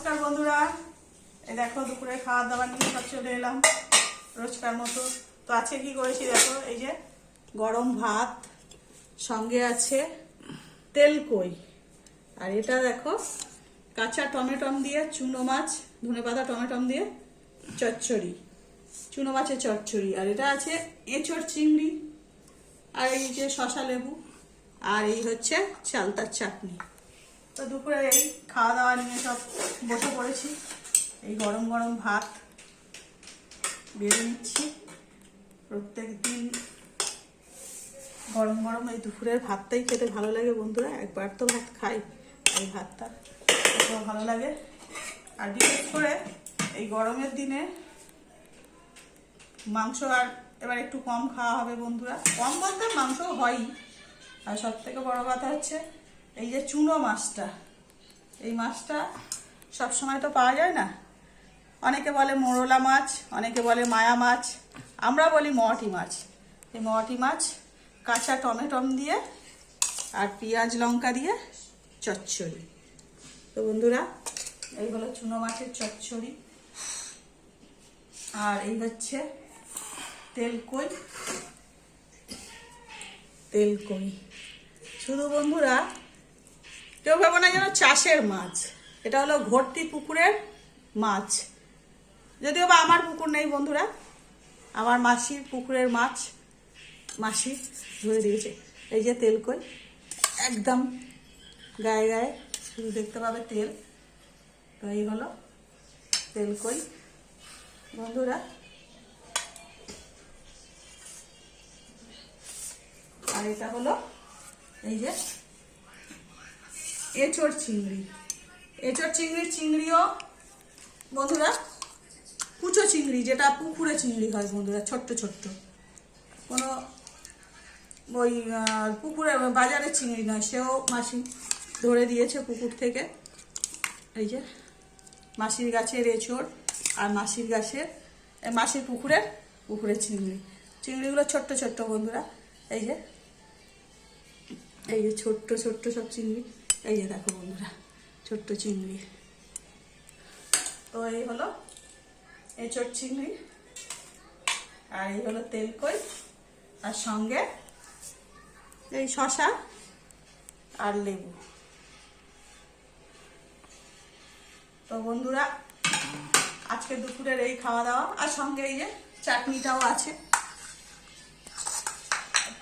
নমস্কার বন্ধুরা, এই দেখো দুপুরে খাওয়া দাওয়া নিয়ে সব চলে এলাম রোজকার মতো। তো আজকে কি করেছি দেখো, এই যে গরম ভাত, সঙ্গে আছে তেলকই, আর এটা দেখো কাঁচা টমেটম দিয়ে চুনো মাছ, ধনেপাতা টমেটম দিয়ে চচ্চড়ি, চুনো মাছের চচ্চড়ি। আর এটা আছে এঁচড় চিংড়ি, আর এই যে শসা লেবু, আর এই হচ্ছে চালতার চাটনি। তো দুপুরে এই খাওয়া দাওয়া নিয়ে সব বসে পড়েছি। এই গরম গরম ভাত বেড়ে নিচ্ছি। প্রত্যেক দিন গরম গরম এই দুপুরের ভাতটাই খেতে ভালো লাগে বন্ধুরা। একবার তো ভাত খাই, এই ভাতটা খেতেও ভালো লাগে। আর বিশেষ করে এই গরমের দিনে মাংস আর এবার একটু কম খাওয়া হবে বন্ধুরা। কম বলতে মাংস হয়ই, আর সব থেকে বড় কথা হচ্ছে এই যে চুনো মাছটা। এই মাছটা সবসময় তো পাওয়া যায় না। অনেকে বলে মোরলা মাছ, অনেকে বলে মায়া মাছ, আমরা বলি মহাটি মাছ। এই মহাটি মাছ কাঁচা টমেটম দিয়ে আর পেঁয়াজ লঙ্কা দিয়ে চচ্চড়ি। তো বন্ধুরা, এই হলো চুনো মাছের চচ্চড়ি, আর এই হচ্ছে তেলকই। তেলকই শুধু বন্ধুরা কেউ ভাবো না যেন চাষের মাছ, এটা হলো ভর্তি পুকুরের মাছ। যদিও বা আমার পুকুর নেই বন্ধুরা, আমার মাসির পুকুরের মাছ মাসি ধরে দিয়েছে। এই যে তেলকই, একদম গায়ে গায়ে শুধু দেখতে পাবে তেল। তো এই হলো তেলকই বন্ধুরা। আর এটা হলো এই যে এঁচড় চিংড়ি। এঁচড় চিংড়িও বন্ধুরা কুচো চিংড়ি, যেটা পুকুরে চিংড়ি হয় বন্ধুরা, ছোট্ট ছোট্ট, কোনো ওই পুকুরে বাজারের চিংড়ি নয়, সেও মাসি ধরে দিয়েছে পুকুর থেকে। এই যে মাসির গাছের এঁচড় আর মাসির গাছের মাসির পুকুরের চিংড়ি। চিংড়িগুলো ছোট্ট ছোট্ট বন্ধুরা। এই যে ছোট্ট ছোট্ট সব চিংড়ি, এই যে দেখো বন্ধুরা ছোট্ট চিংড়ি। তো এই হলো এঁচড় চিংড়ি, আর এই হলো তেলকই, আর সঙ্গে এই শসা আর লেবু। তো বন্ধুরা আজকে দুপুরের এই খাওয়া দাওয়া, আর সঙ্গে এই যে চাটনিটাও আছে।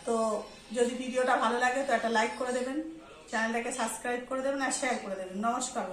তো যদি ভিডিওটা ভালো লাগে তো একটা লাইক করে দেবেন, চ্যানেলটাকে সাবস্ক্রাইব করে দেবেন, আর শেয়ার করে দেবেন। নমস্কার।